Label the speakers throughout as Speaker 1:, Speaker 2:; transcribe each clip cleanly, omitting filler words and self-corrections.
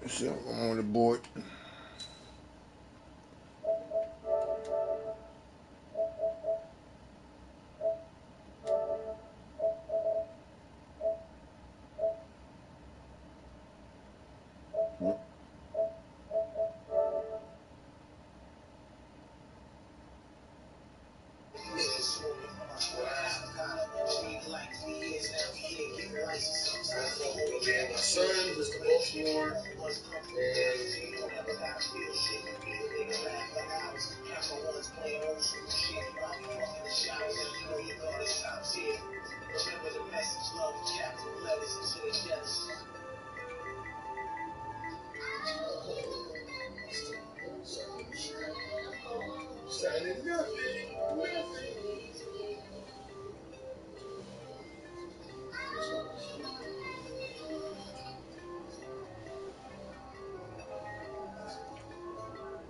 Speaker 1: So I'm on the board. My son, Mr. Baltimore, signing nothing.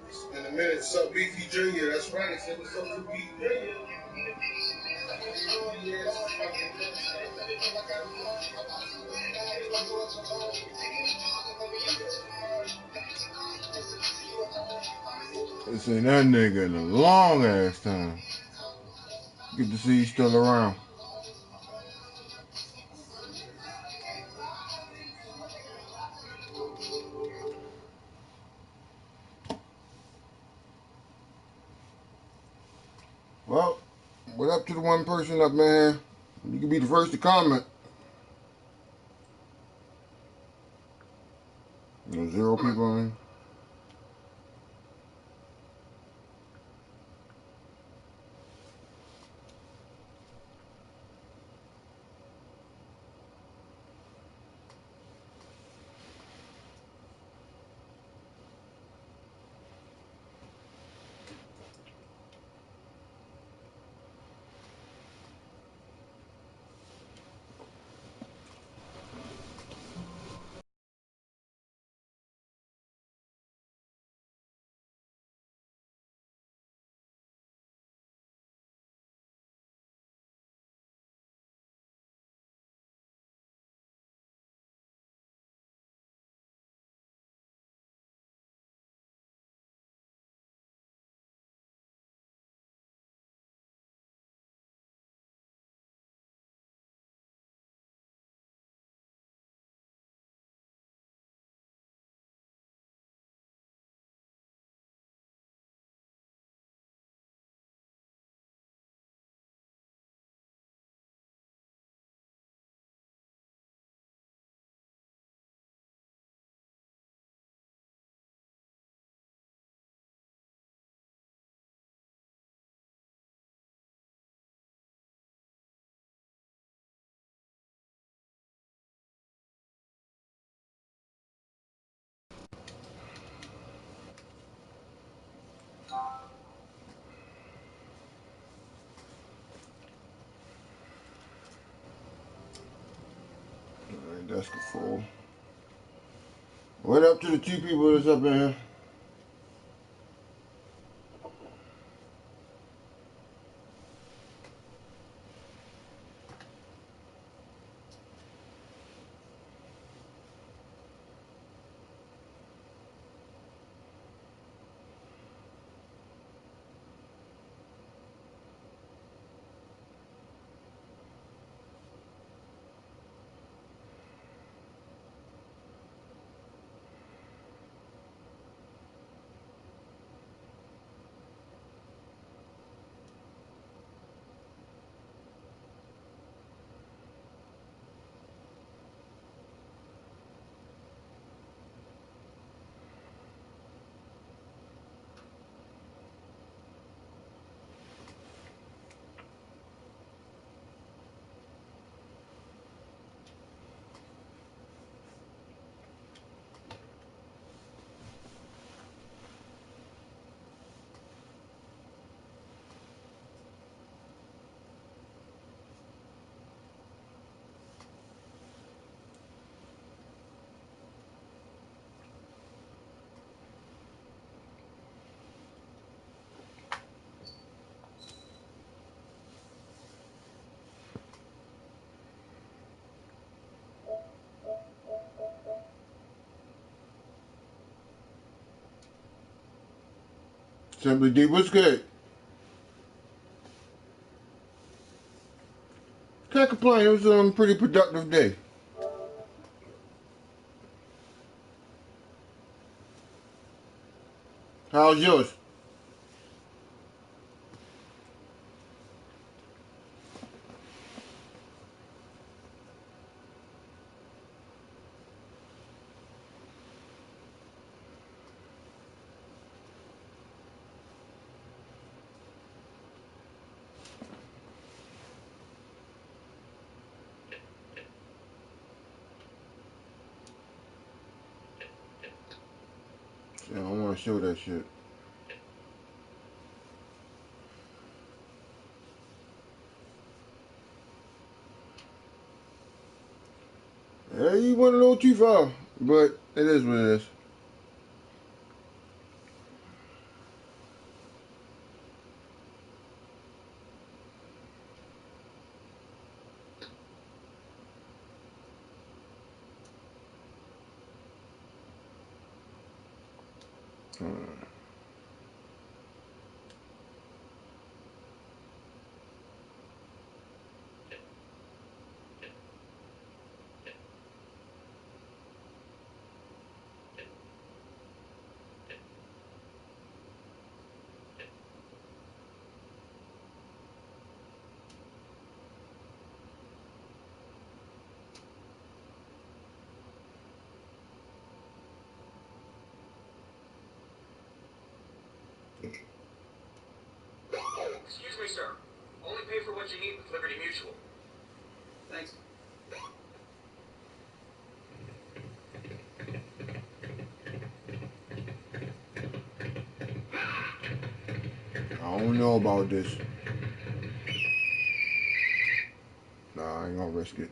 Speaker 1: It's been a minute. What's up, Beefy Jr.? That's right. Say what's up to Beefy Jr. This ain't that nigga in a long ass time. Good to see you still around. Well, what up to the one person up, man? You can be the first to comment. There's 0 people in. Alright, that's the full. What up to the 2 people that's up in here? Simply D, what's good? Can't complain. It was a pretty productive day. How's yours? Yeah, I want to show that shit. Yeah, you went a little too far, but it is what it is. Hmm.
Speaker 2: 'Excuse me, sir. Only pay for what you need with Liberty Mutual. Thanks.
Speaker 1: I don't know about this. Nah, I ain't gonna risk it.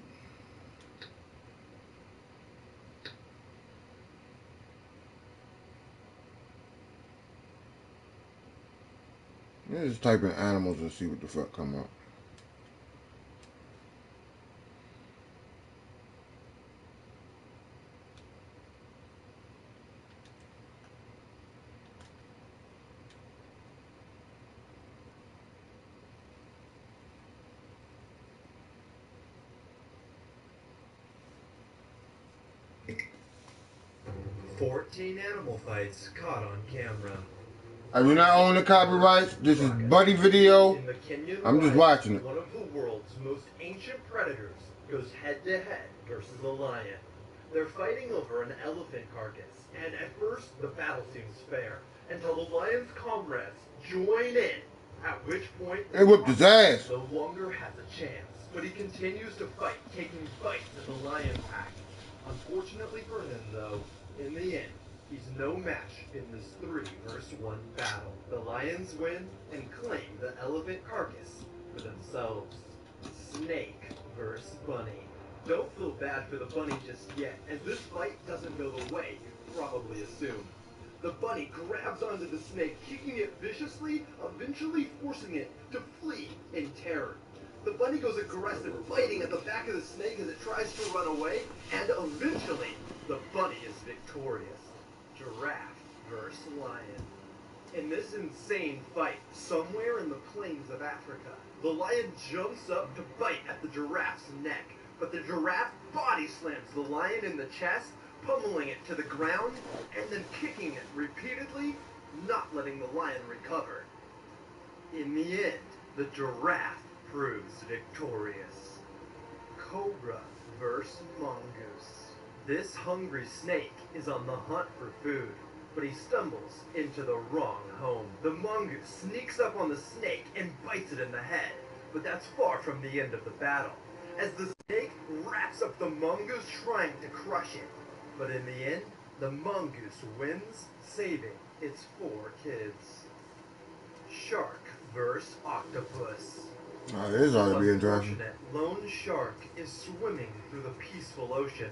Speaker 1: Let's just type in animals and see what the fuck come up.
Speaker 3: "14 animal fights caught on camera."
Speaker 1: I do not own the copyrights. This is Buddy Video.
Speaker 3: In the Kenyan
Speaker 1: I'm just
Speaker 3: wild,
Speaker 1: watching it.
Speaker 3: one of the world's most ancient predators goes head-to-head versus a lion. They're fighting over an elephant carcass, and at first the battle seems fair, until the lion's comrades join in, at which point
Speaker 1: They whipped his ass.
Speaker 3: no longer has a chance. But he continues to fight, taking bites at the lion pack. Unfortunately for him, though, in the end, he's no match in this 3-versus-1 battle. The lions win and claim the elephant carcass for themselves. Snake versus bunny. Don't feel bad for the bunny just yet, as this fight doesn't go the way you probably assumed. The bunny grabs onto the snake, kicking it viciously, eventually forcing it to flee in terror. The bunny goes aggressive, biting at the back of the snake as it tries to run away, and eventually, the bunny is victorious. Giraffe versus lion. In this insane fight, somewhere in the plains of Africa, the lion jumps up to bite at the giraffe's neck, but the giraffe body slams the lion in the chest, pummeling it to the ground, and then kicking it repeatedly, not letting the lion recover. In the end, the giraffe proves victorious. Cobra versus mongoose. This hungry snake is on the hunt for food, but he stumbles into the wrong home. The mongoose sneaks up on the snake and bites it in the head, but that's far from the end of the battle, as the snake wraps up the mongoose trying to crush it. But in the end, the mongoose wins, saving its 4 kids. Shark versus octopus.
Speaker 1: Oh, this ought to be interesting.
Speaker 3: Unfortunate lone shark is swimming through the peaceful ocean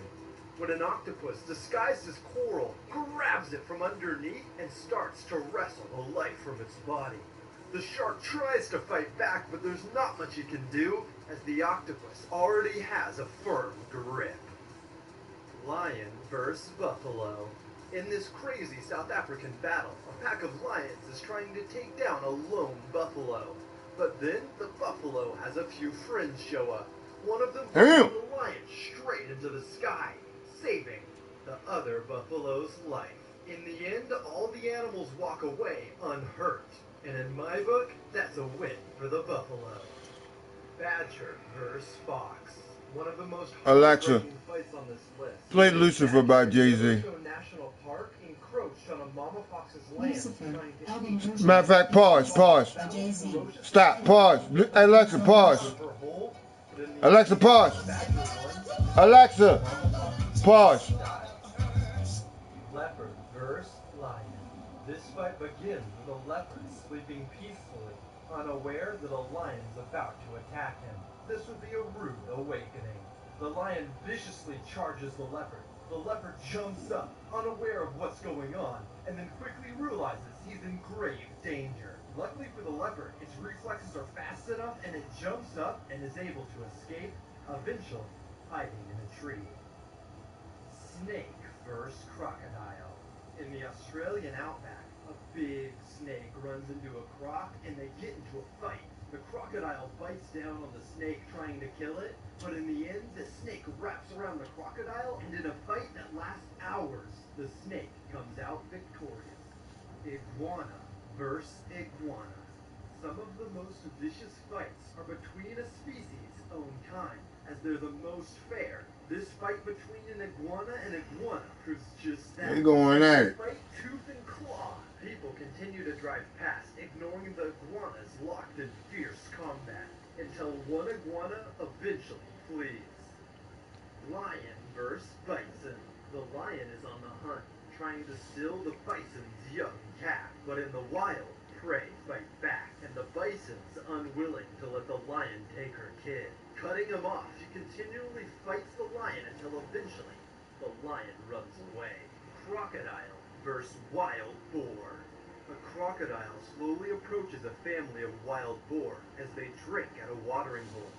Speaker 3: when an octopus disguised as coral grabs it from underneath and starts to wrestle the life from its body. The shark tries to fight back, but there's not much it can do, as the octopus already has a firm grip. Lion versus buffalo. In this crazy South African battle, a pack of lions is trying to take down a lone buffalo. But then the buffalo has a few friends show up. One of them
Speaker 1: Damn.
Speaker 3: pushes the lion straight into the sky, saving the other buffalo's life. In the end, all the animals walk away unhurt. And in my book, that's a win for the buffalo. Badger versus Fox. One of the most
Speaker 1: Alexa,
Speaker 3: heartbreaking fights on this list.
Speaker 1: play Lucifer by
Speaker 3: Badger in
Speaker 1: Jay-Z.
Speaker 3: Yellowstone National Park encroached on a mama fox's land,
Speaker 4: Lucifer,
Speaker 3: trying to
Speaker 4: album
Speaker 3: eat
Speaker 4: version.
Speaker 1: Matter of fact, pause.
Speaker 4: By Jay-Z.
Speaker 1: Stop, pause. Alexa, pause.
Speaker 3: her whole, but in the
Speaker 1: Alexa,
Speaker 3: end,
Speaker 1: pause.
Speaker 3: Badger won.
Speaker 1: Alexa, pause.
Speaker 3: Leopard versus lion. This fight begins with a leopard sleeping peacefully, unaware that a lion is about to attack him. This would be a rude awakening. The lion viciously charges the leopard. The leopard jumps up, unaware of what's going on, and then quickly realizes he's in grave danger. Luckily for the leopard, its reflexes are fast enough and it jumps up and is able to escape, eventually hiding in a tree. Snake versus crocodile. In the Australian outback, a big snake runs into a croc and they get into a fight. The crocodile bites down on the snake trying to kill it, but in the end, the snake wraps around the crocodile, and in a fight that lasts hours, the snake comes out victorious. Iguana versus iguana. Some of the most vicious fights are between a species' own kind, as they're the most fair. This fight between an iguana and iguana proves just that.
Speaker 1: They going at it.
Speaker 3: Fight tooth and claw. People continue to drive past, ignoring the iguanas locked in fierce combat, until one iguana eventually flees. Lion versus bison. The lion is on the hunt, trying to steal the bison's young calf, but in the wild, prey fight back, and the bison's unwilling to let the lion take her kid. Cutting him off, she continually fights the lion until eventually the lion runs away. Crocodile versus wild boar. A crocodile slowly approaches a family of wild boar as they drink at a watering hole,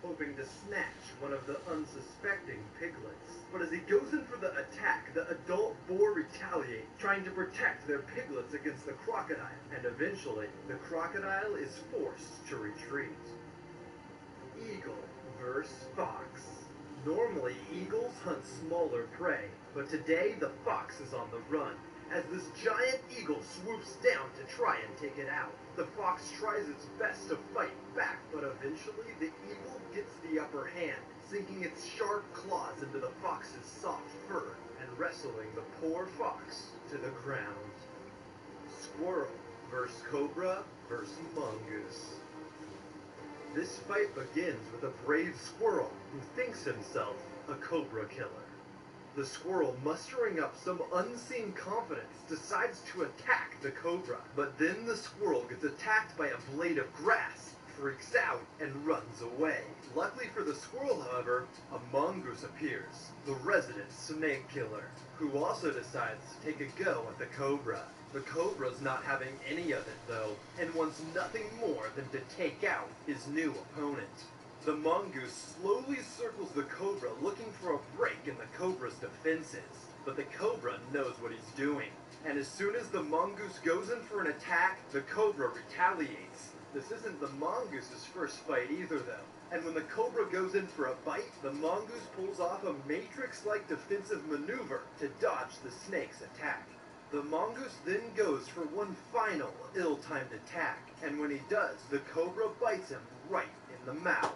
Speaker 3: hoping to snatch one of the unsuspecting piglets. But as he goes in for the attack, the adult boar retaliates, trying to protect their piglets against the crocodile, and eventually, the crocodile is forced to retreat. Eagle versus fox. Normally, eagles hunt smaller prey, but today the fox is on the run, as this giant eagle swoops down to try and take it out. The fox tries its best to fight back, but eventually the eagle gets the upper hand, sinking its sharp claws into the fox's soft fur and wrestling the poor fox to the ground. Squirrel versus cobra versus mongoose. This fight begins with a brave squirrel who thinks himself a cobra killer. The squirrel, mustering up some unseen confidence, decides to attack the cobra. But then the squirrel gets attacked by a blade of grass, freaks out, and runs away. Luckily for the squirrel, however, a mongoose appears, the resident snake killer, who also decides to take a go at the cobra. The cobra's not having any of it, though, and wants nothing more than to take out his new opponent. The mongoose slowly circles the cobra, looking for a break in the cobra's defenses. But the cobra knows what he's doing, and as soon as the mongoose goes in for an attack, the cobra retaliates. This isn't the mongoose's first fight either, though, and when the cobra goes in for a bite, the mongoose pulls off a matrix-like defensive maneuver to dodge the snake's attack. The mongoose then goes for one final ill-timed attack, and when he does, the cobra bites him right in the mouth,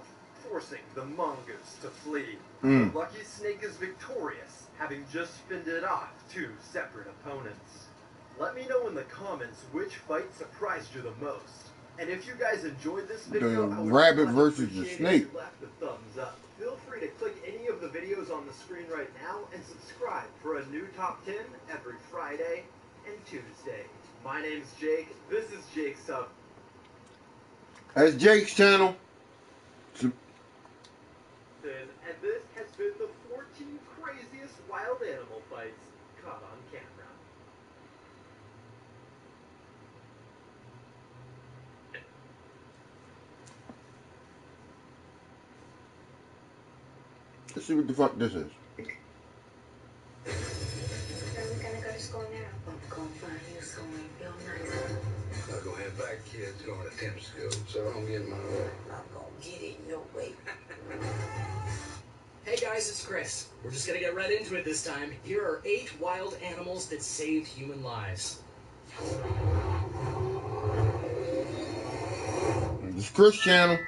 Speaker 3: forcing the mongoose to flee. The lucky snake is victorious, having just fended off two separate opponents. Let me know in the comments which fight surprised you the most. And if you guys enjoyed this video,
Speaker 1: The
Speaker 3: I would
Speaker 1: rabbit
Speaker 3: much
Speaker 1: versus the
Speaker 3: appreciate
Speaker 1: snake.
Speaker 3: if you left a thumbs up. Feel free to click any of the videos on the screen right now and subscribe for a new top 10 every Friday and Tuesday. My name's Jake. This is Jake's Sub.
Speaker 1: That's Jake's channel.
Speaker 3: And this has been the 14 craziest wild animal fights caught on camera.
Speaker 1: Let's see what the fuck this is.
Speaker 5: Are we gonna go to school?
Speaker 2: Kids going to temp school, so don't get in my way.
Speaker 4: I'm gonna get in your way.
Speaker 5: Hey guys, it's Chris. We're just gonna get right into it this time. Here are 8 wild animals that saved human lives.
Speaker 1: It's Chris channel.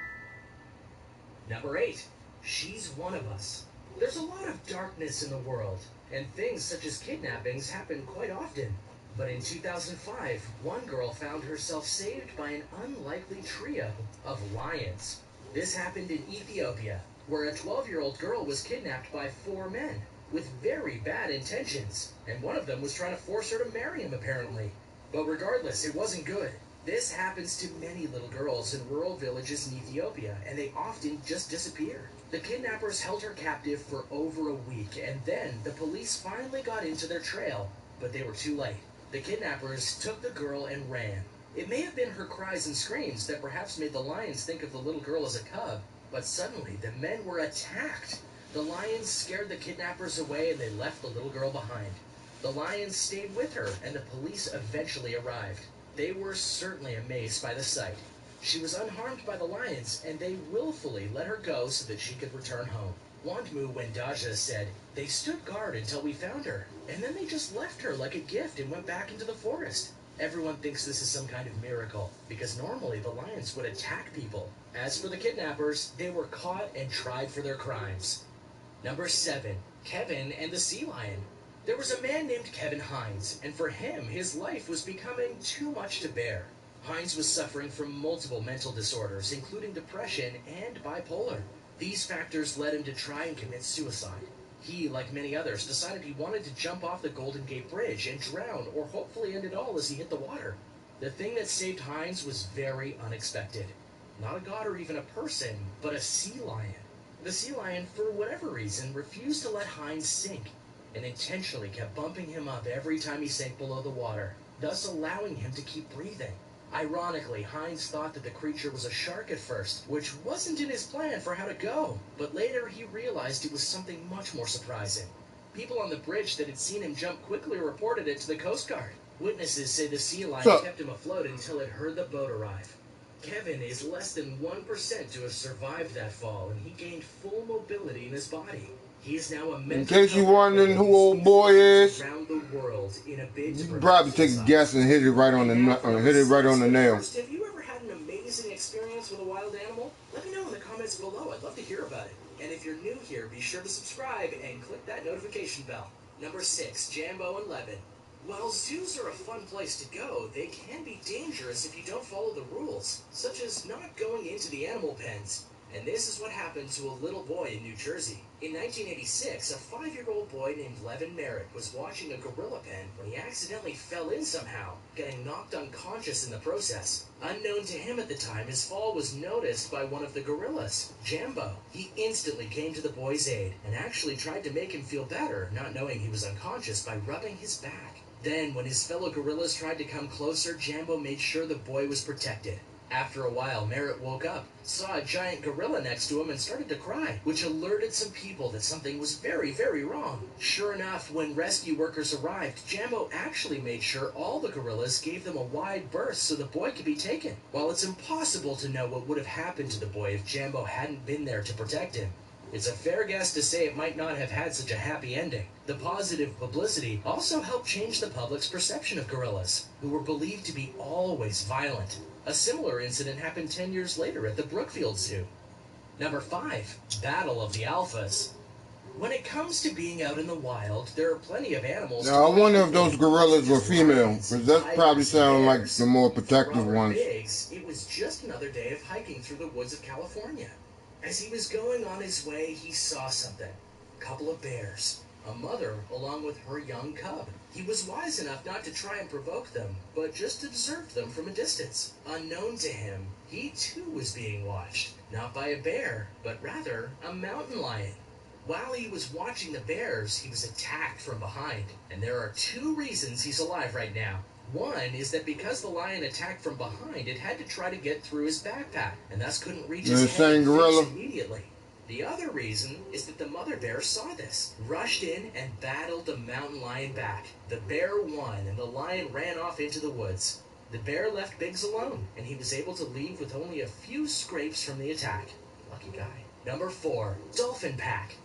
Speaker 5: Number 8. She's one of us. There's a lot of darkness in the world, and things such as kidnappings happen quite often. But in 2005, one girl found herself saved by an unlikely trio of lions. This happened in Ethiopia, where a 12-year-old girl was kidnapped by 4 men with very bad intentions, and one of them was trying to force her to marry him apparently. But regardless, it wasn't good. This happens to many little girls in rural villages in Ethiopia, and they often just disappear. The kidnappers held her captive for over a week, and then the police finally got into their trail, but they were too late. The kidnappers took the girl and ran. It may have been her cries and screams that perhaps made the lions think of the little girl as a cub, but suddenly the men were attacked. The lions scared the kidnappers away and they left the little girl behind. The lions stayed with her and the police eventually arrived. They were certainly amazed by the sight. She was unharmed by the lions and they willfully let her go so that she could return home. Wandmu Wendaja said, "They stood guard until we found her, and then they just left her like a gift and went back into the forest." Everyone thinks this is some kind of miracle, because normally the lions would attack people. As for the kidnappers, they were caught and tried for their crimes. Number 7. Kevin and the Sea Lion. There was a man named Kevin Hines, and for him, his life was becoming too much to bear. Hines was suffering from multiple mental disorders, including depression and bipolar. These factors led him to try and commit suicide. He, like many others, decided he wanted to jump off the Golden Gate Bridge and drown, or hopefully end it all as he hit the water. The thing that saved Hines was very unexpected. Not a god or even a person, but a sea lion. The sea lion, for whatever reason, refused to let Hines sink, and intentionally kept bumping him up every time he sank below the water, thus allowing him to keep breathing. Ironically, Hines thought that the creature was a shark at first, which wasn't in his plan for how to go, but later he realized it was something much more surprising. People on the bridge that had seen him jump quickly reported it to the Coast Guard. Witnesses say the sea lion kept him afloat until it heard the boat arrive. Kevin is less than 1% to have survived that fall, and he gained full mobility in his body. He is now a
Speaker 1: in case you're wondering who old boy is,
Speaker 5: around the world in a bid
Speaker 1: you
Speaker 5: to
Speaker 1: can probably take a guess and hit it right on the nail.
Speaker 5: Have you ever had an amazing experience with a wild animal? Let me know in the comments below. I'd love to hear about it. And if you're new here, be sure to subscribe and click that notification bell. Number 6, Jambo and Levin. While zoos are a fun place to go, they can be dangerous if you don't follow the rules, such as not going into the animal pens. And this is what happened to a little boy in New Jersey. In 1986, a 5-year-old boy named Levin Merritt was watching a gorilla pen when he accidentally fell in somehow, getting knocked unconscious in the process. Unknown to him at the time, his fall was noticed by one of the gorillas, Jambo. He instantly came to the boy's aid and actually tried to make him feel better, not knowing he was unconscious, by rubbing his back. Then, when his fellow gorillas tried to come closer, Jambo made sure the boy was protected. After a while, Merritt woke up, saw a giant gorilla next to him, and started to cry, which alerted some people that something was very, very wrong. Sure enough, when rescue workers arrived, Jambo actually made sure all the gorillas gave them a wide berth so the boy could be taken. While it's impossible to know what would have happened to the boy if Jambo hadn't been there to protect him, it's a fair guess to say it might not have had such a happy ending. The positive publicity also helped change the public's perception of gorillas, who were believed to be always violent. A similar incident happened 10 years later at the Brookfield Zoo. Number 5, Battle of the Alphas. When it comes to being out in the wild, there are plenty of animals.
Speaker 1: Now, I wonder if those gorillas were female, because that probably sound like the more protective ones.
Speaker 5: Biggs, it was just another day of hiking through the woods of California. As he was going on his way, he saw something. A couple of bears. A mother along with her young cub. He was wise enough not to try and provoke them, but just observed them from a distance. Unknown to him, he too was being watched, not by a bear, but rather a mountain lion. While he was watching the bears, he was attacked from behind, and there are 2 reasons he's alive right now. One is that because the lion attacked from behind, it had to try to get through his backpack, and thus couldn't reach his head and face immediately. The other reason is that the mother bear saw this, rushed in, and battled the mountain lion back. The bear won, and the lion ran off into the woods. The bear left Biggs alone, and he was able to leave with only a few scrapes from the attack. Lucky guy. Number 4. Dolphin Pack.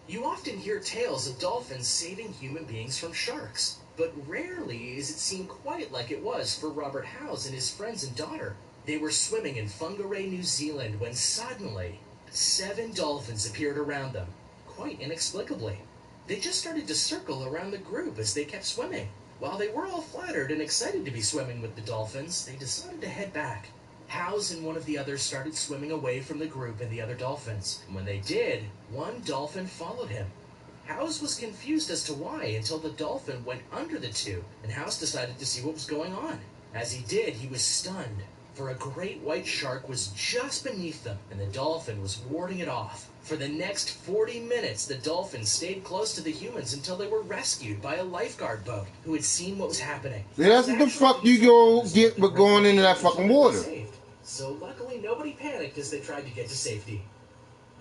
Speaker 5: You often hear tales of dolphins saving human beings from sharks, but rarely is it seen quite like it was for Robert Howes and his friends and daughter. They were swimming in Whangarei, New Zealand, when suddenly 7 dolphins appeared around them, quite inexplicably. They just started to circle around the group as they kept swimming. While they were all flattered and excited to be swimming with the dolphins, they decided to head back. Howes and one of the others started swimming away from the group and the other dolphins. And when they did, one dolphin followed him. Howes was confused as to why until the dolphin went under the 2, and Howes decided to see what was going on. As he did, he was stunned, for a great white shark was just beneath them, and the dolphin was warding it off. For the next 40 minutes, the dolphin stayed close to the humans until they were rescued by a lifeguard boat who had seen what was happening.
Speaker 1: See, that's what the fuck you go get with going into that fucking water.
Speaker 5: So luckily nobody panicked as they tried to get to safety.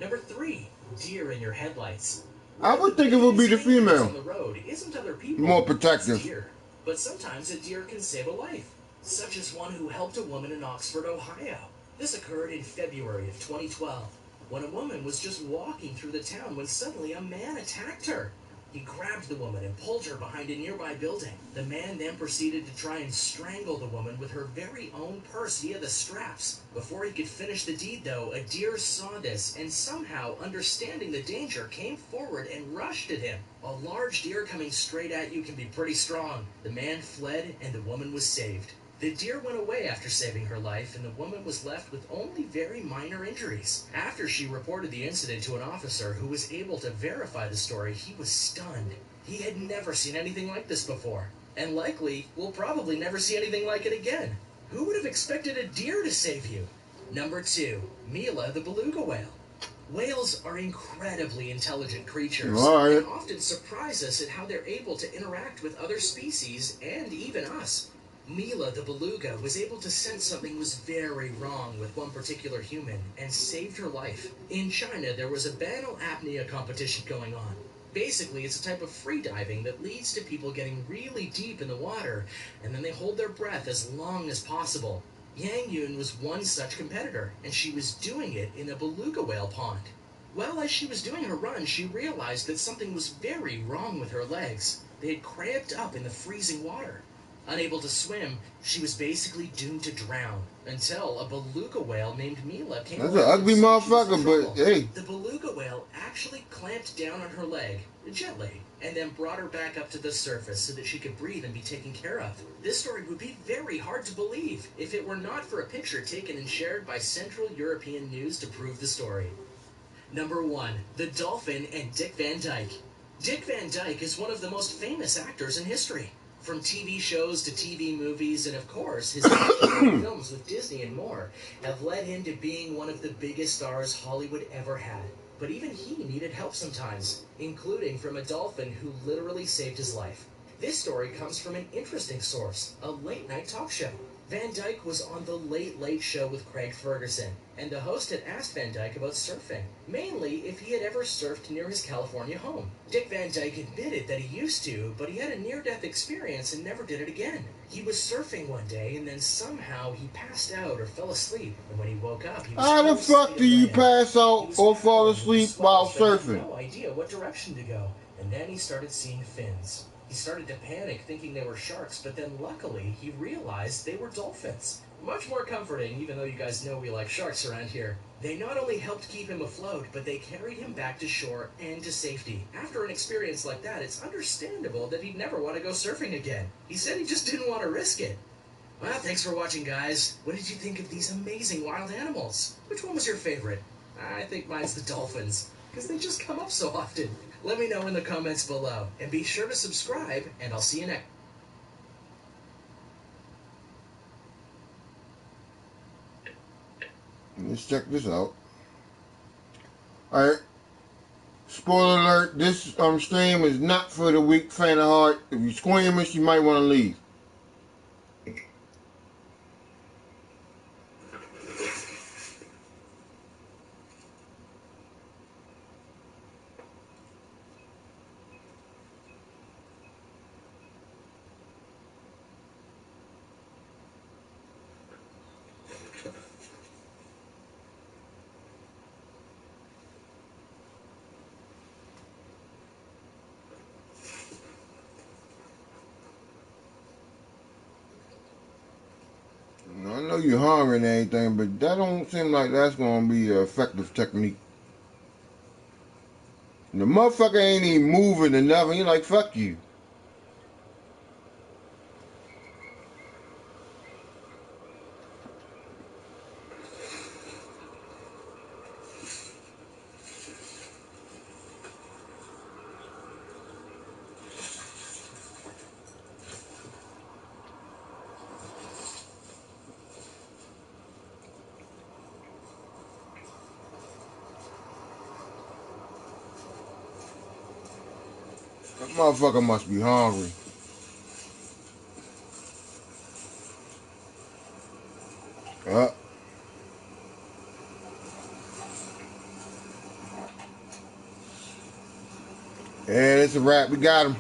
Speaker 5: Number 3, deer in your headlights.
Speaker 1: I would think it would be the female.
Speaker 5: On the road isn't other people,
Speaker 1: More protective.
Speaker 5: it's deer. But sometimes a deer can save a life, such as one who helped a woman in Oxford, Ohio. This occurred in February of 2012, when a woman was just walking through the town when suddenly a man attacked her. He grabbed the woman and pulled her behind a nearby building. The man then proceeded to try and strangle the woman with her very own purse via the straps. Before he could finish the deed, though, a deer saw this and somehow, understanding the danger, came forward and rushed at him. A large deer coming straight at you can be pretty strong. The man fled and the woman was saved. The deer went away after saving her life, and the woman was left with only very minor injuries. After she reported the incident to an officer who was able to verify the story, he was stunned. He had never seen anything like this before, and likely will probably never see anything like it again. Who would have expected a deer to save you? Number 2, Mila the beluga whale. Whales are incredibly intelligent creatures and often surprise us at how they're able to interact with other species and even us. Mila the beluga was able to sense something was very wrong with one particular human and saved her life. In China, there was a banal apnea competition going on. Basically, it's a type of free diving that leads to people getting really deep in the water, and then they hold their breath as long as possible. Yang Yun was one such competitor, and she was doing it in a beluga whale pond. Well, as she was doing her run, she realized that something was very wrong with her legs. They had cramped up in the freezing water. Unable to swim, she was basically doomed to drown until a beluga whale named Mila came along.
Speaker 1: That's an ugly motherfucker, but hey.
Speaker 5: The beluga whale actually clamped down on her leg, gently, and then brought her back up to the surface so that she could breathe and be taken care of. This story would be very hard to believe if it were not for a picture taken and shared by Central European News to prove the story. Number 1, the dolphin and Dick Van Dyke. Dick Van Dyke is one of the most famous actors in history. From TV shows to TV movies, and of course, his films with Disney and more, have led him to being one of the biggest stars Hollywood ever had. But even he needed help sometimes, including from a dolphin who literally saved his life. This story comes from an interesting source, a late-night talk show. Van Dyke was on The Late Late Show with Craig Ferguson, and the host had asked Van Dyke about surfing, mainly if he had ever surfed near his California home. Dick Van Dyke admitted that he used to, but he had a near-death experience and never did it again. He was surfing one day, and then somehow he passed out or fell asleep, and when he woke up, he was
Speaker 1: How the fuck do you pass out or fall asleep while surfing?
Speaker 5: He had no idea what direction to go, and then he started seeing fins. He started to panic, thinking they were sharks, but then luckily he realized they were dolphins. Much more comforting, even though you guys know we like sharks around here. They not only helped keep him afloat, but they carried him back to shore and to safety. After an experience like that, it's understandable that he'd never want to go surfing again. He said he just didn't want to risk it. Well, thanks for watching, guys. What did you think of these amazing wild animals? Which one was your favorite? I think mine's the dolphins, because they just come up so often. Let me know in the comments below, and be sure to subscribe, and I'll see you next.
Speaker 1: Let's check this out. Alright. Spoiler alert, this stream is not for the weak faint of heart. If you're squeamish, you might want to leave. know you're hungry and everything, but that don't seem like that's gonna be an effective technique. The motherfucker ain't even moving enough, and you're like, fuck you. That motherfucker must be hungry. Uh, yeah, it's a wrap. We got him.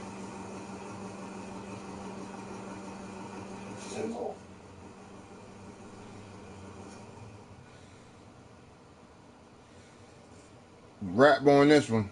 Speaker 1: Wrap on this one.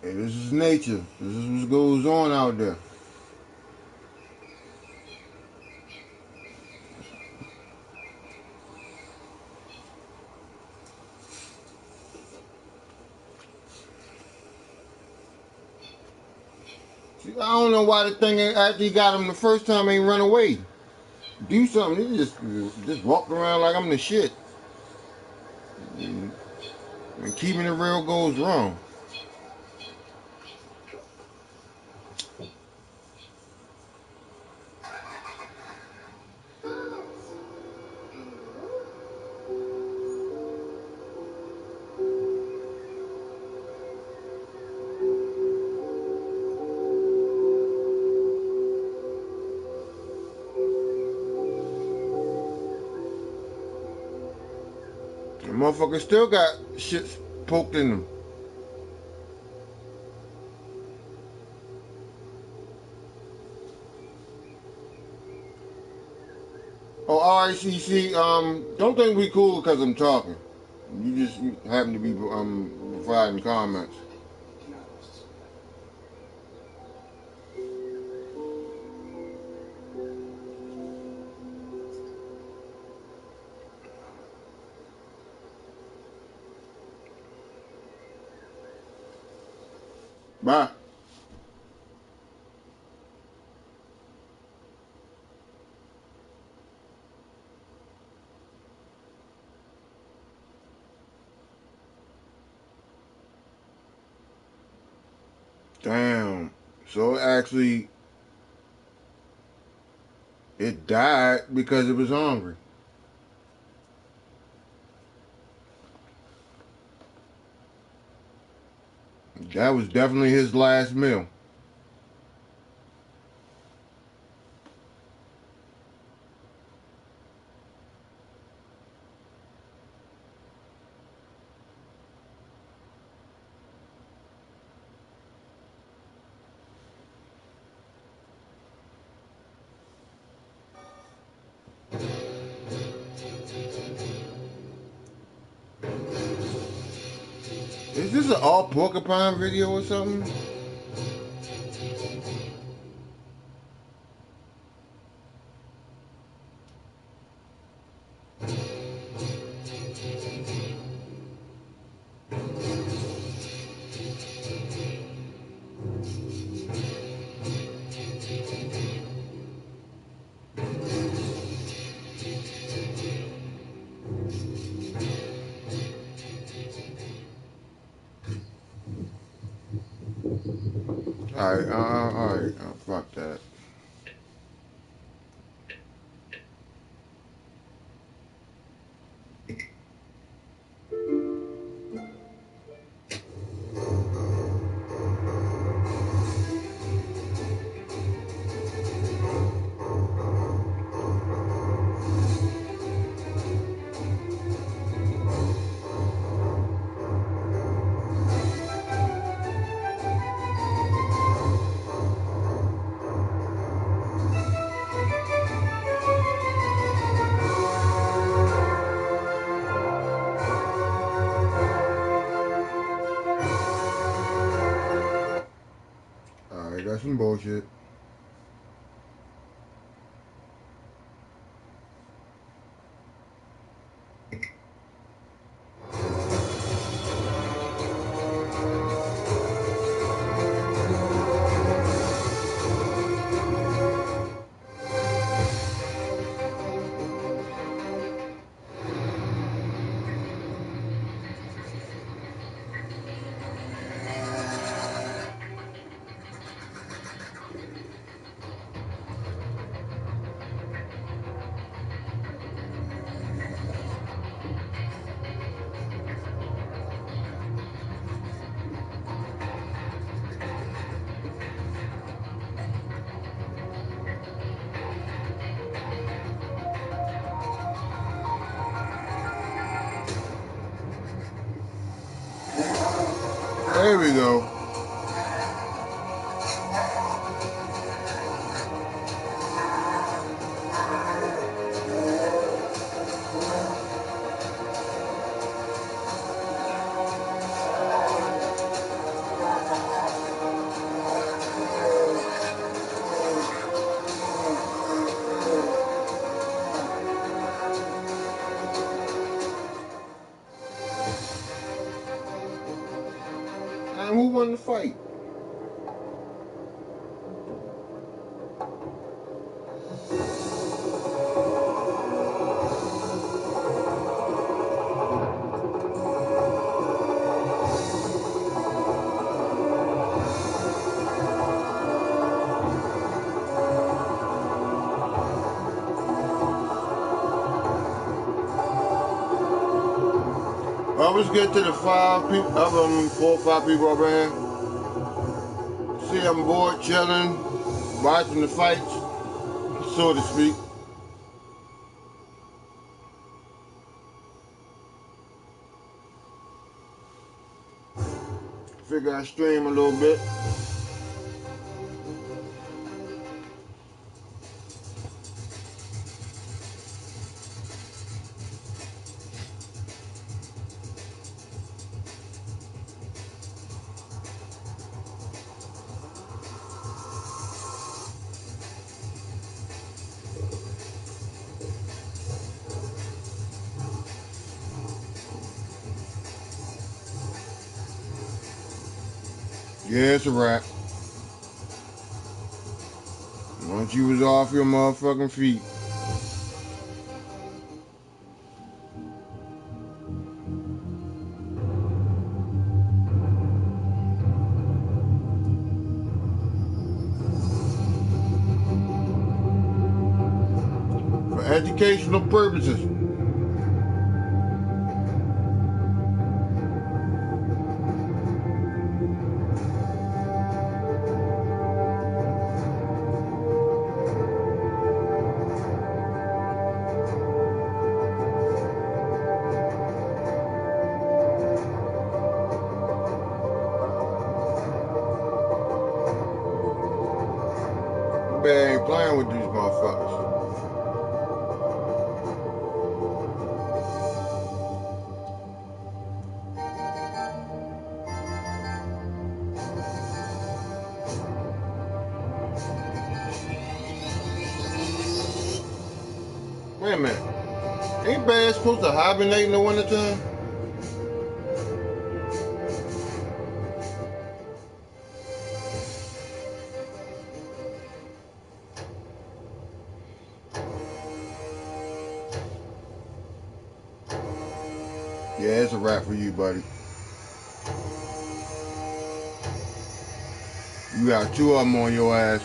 Speaker 1: Hey, this is nature. This is what goes on out there. See, I don't know why the thing after he got him the first time ain't run away. Do something. He just walked around like I'm the shit. And keeping it real goes wrong. The motherfucker still got shit poked in him. Oh, RICC, don't think we cool because I'm talking. You happen to be providing comments. Bye. Damn. So actually, it died because it was hungry. That was definitely his last meal. Is this an all porcupine video or something? Alright, fuck that. shit. There we go. And who won the fight? Let's get to the 5 people, 4 or 5 people over here. See, I'm bored, chilling, watching the fights, so to speak. Figure I stream a little bit. Yeah, it's a wrap. Once you was off your motherfucking feet. For educational purposes. I ain't playing with these motherfuckers. Wait a minute. Ain't bears supposed to hibernate in the wintertime? Yeah, it's a wrap for you, buddy. You got 2 of them on your ass.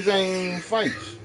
Speaker 1: ain't even fights.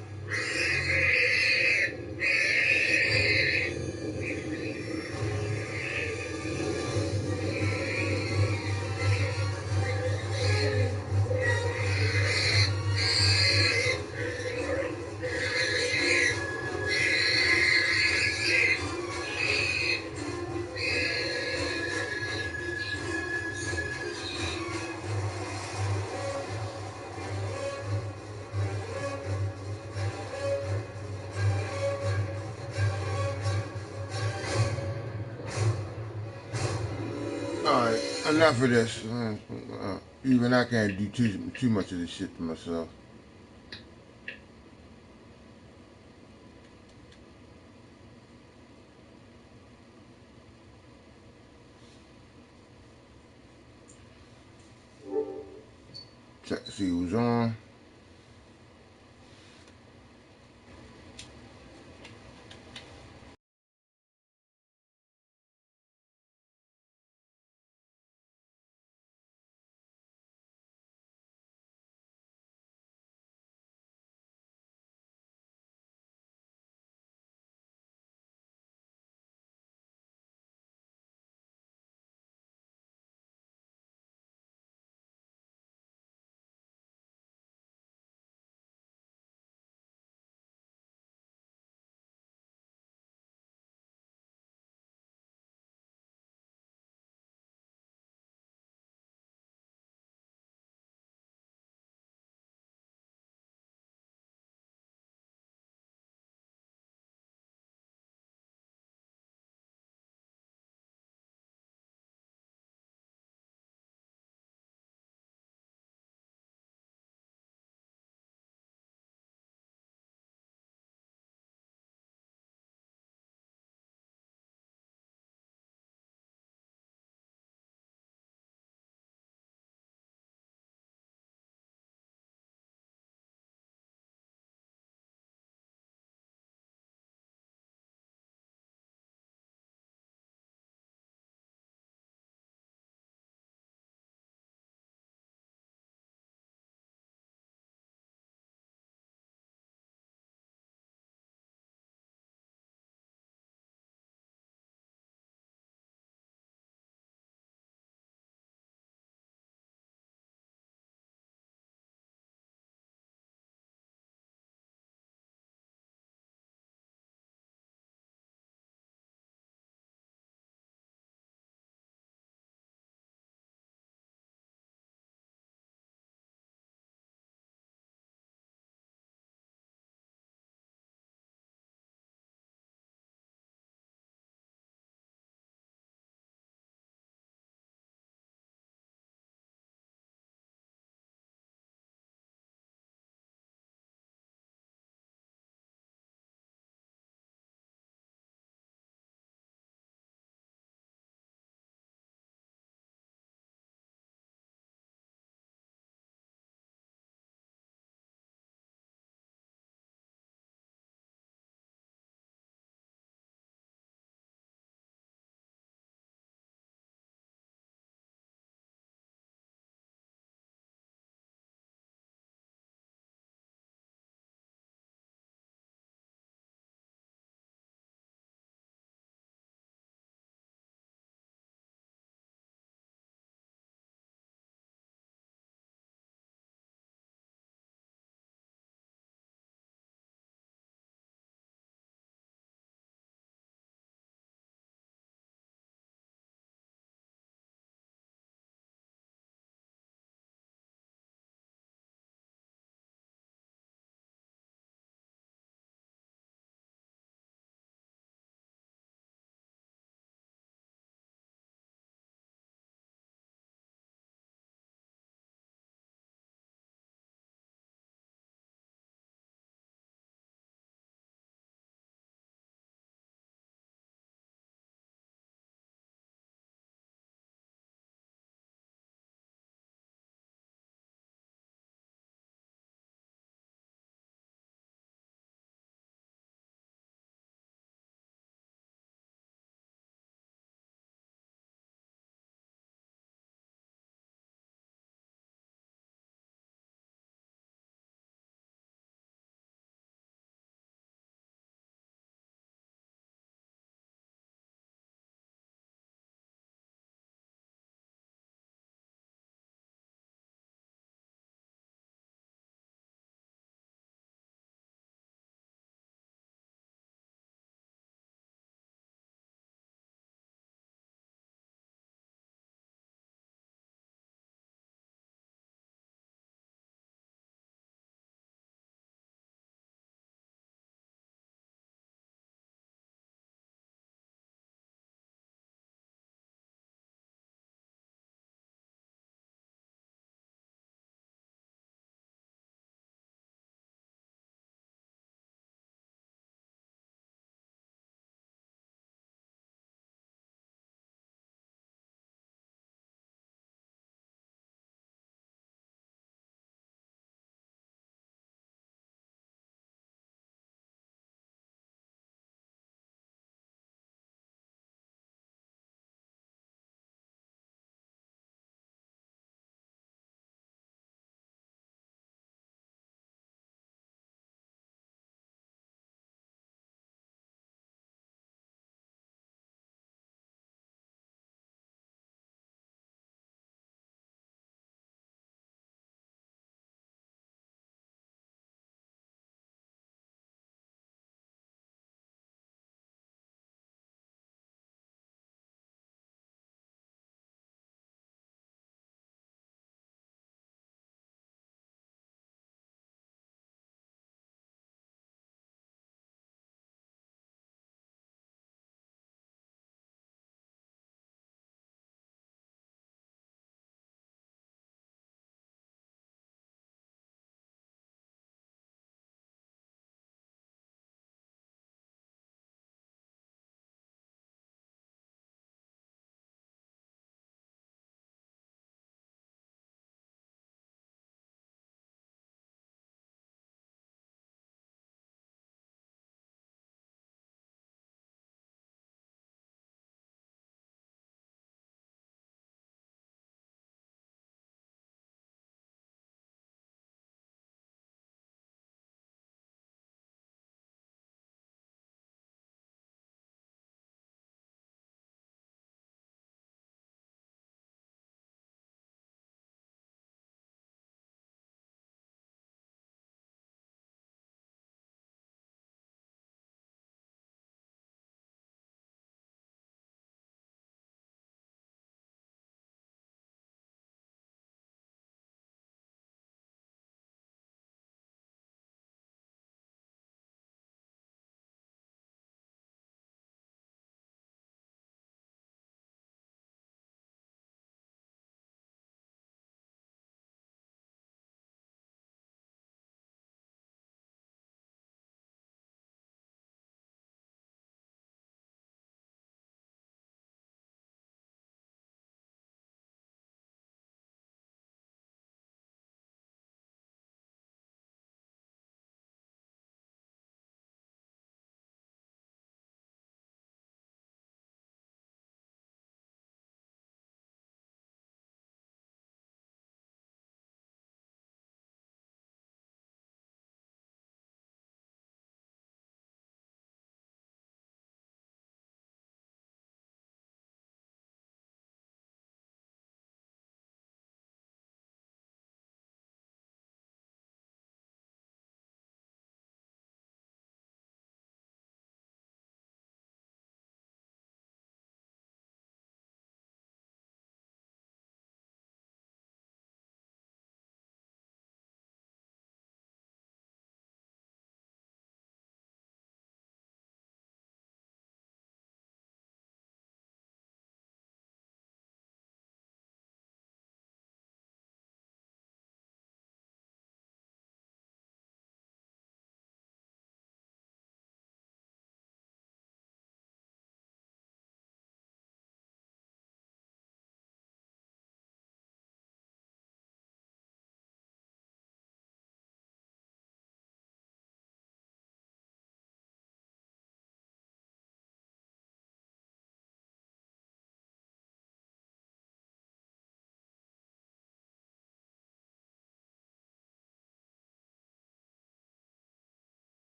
Speaker 1: Alright, enough of this. Even I can't do too much of this shit to myself. Check to see who's on.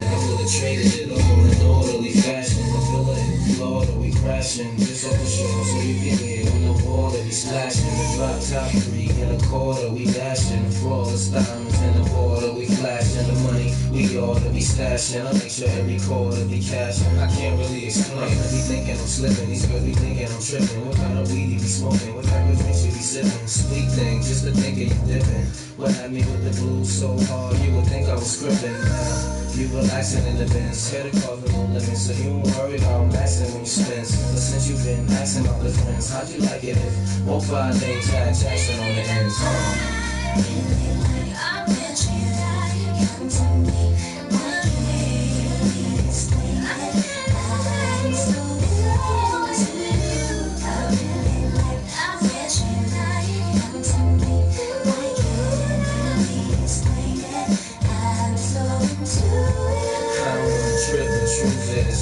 Speaker 6: I would've traded it all in orderly fashion. The villa in Florida, we crashing just off the shore, so you can hear when the water be splashing. The drop top 3.25, we dashing. The flawless diamonds in the water, we flashing. The money we ought to be stashing. I make sure every quarter be cashing. I can't really explain. I be thinking I'm slipping. These girls be thinking I'm tripping. What kind of weed you be smoking? What type of drinks you be sipping? Sweet thing, just to think of you dipping. What had me with the blues so hard, you would think I was scripting. You relaxing in the Benz, credit cards with no limits, so you don't worry about maxing when you spend. But since you've been asking about the friends, how'd you like it if all 5 names had Jackson on the ends? Trip, the truth is,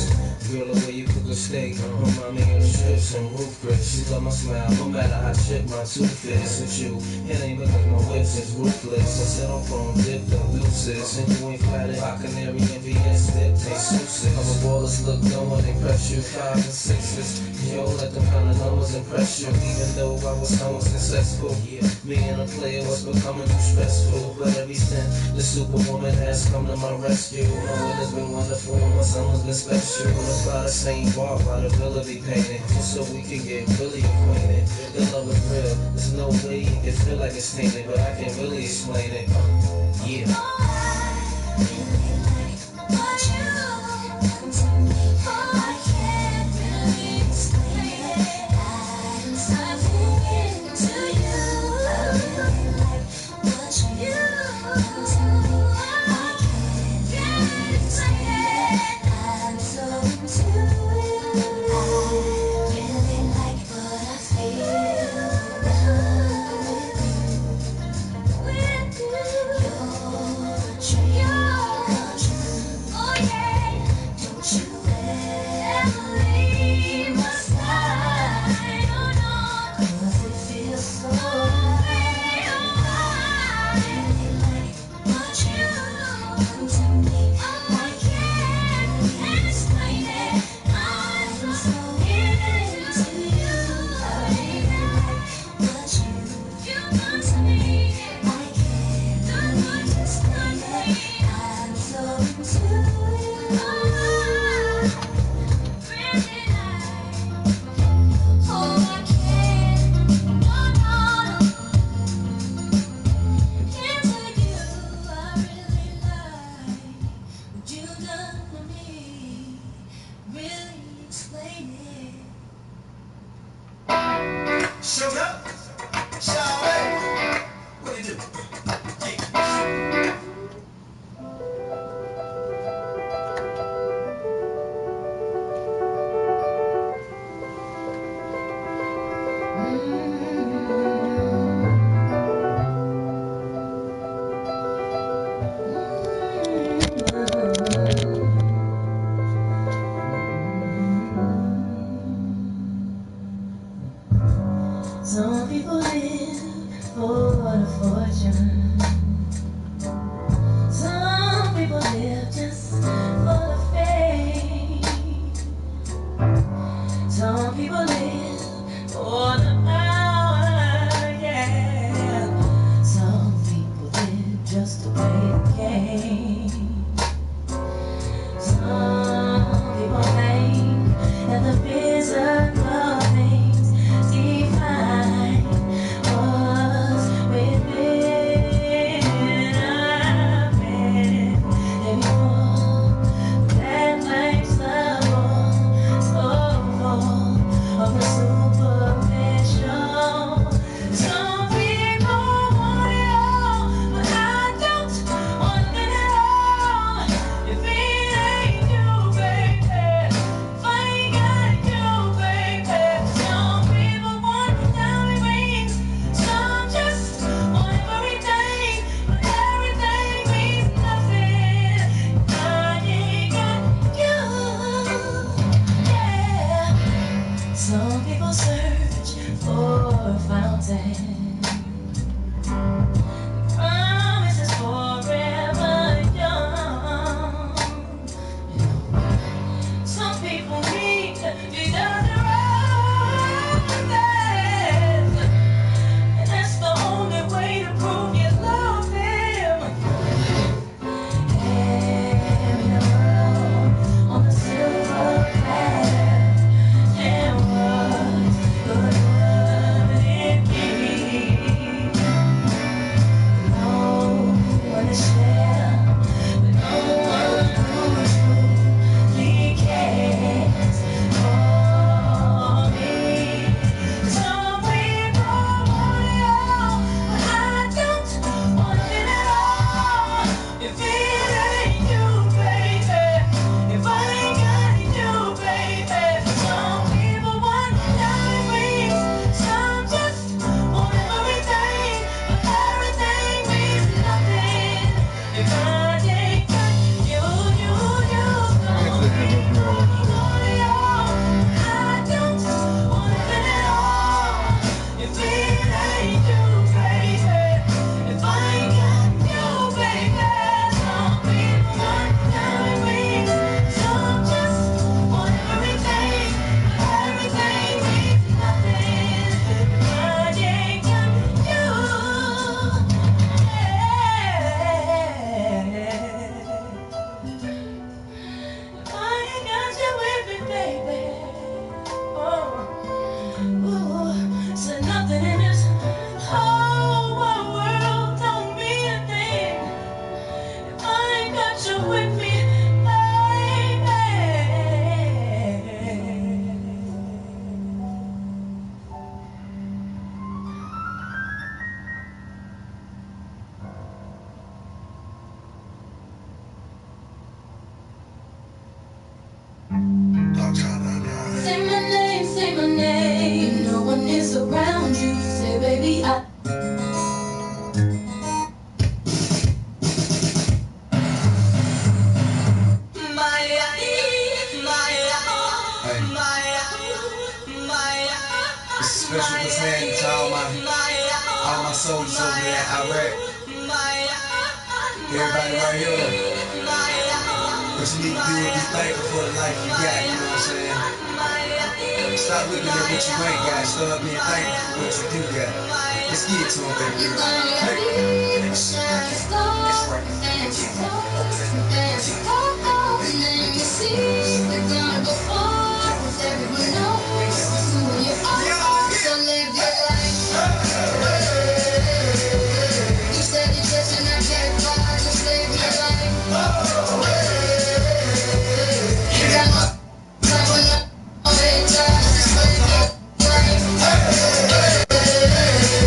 Speaker 6: girl, the way you cook a steak remind me of strips and roof grits. She love my smile, no matter how chipped my tooth is. With you, it ain't because my whips is ruthless. I sit on phone, dipped up deuces, and you ain't flattered. Hot canary and VS dip, taste suited. Other ballers look dumb when they press you, 5s and 6s. Yo, let them kind of numbers impress you. Even though I was somewhat successful, yeah, being a player was becoming too stressful. But every since the superwoman has come to my rescue, oh, it has been wonderful. My summer's been special. Let's buy the same bar while the villa be painted, just so we can get really acquainted. The love is real. There's no way you can feel like it's tainted, but I can't really explain it. Yeah. soldiers over there in Iraq. Everybody right here. What you need to do is be thankful for the life you got, you know what I'm saying? Stop looking at what you ain't got, start being thankful for what you do got. Let's get to them, baby girl. Hey.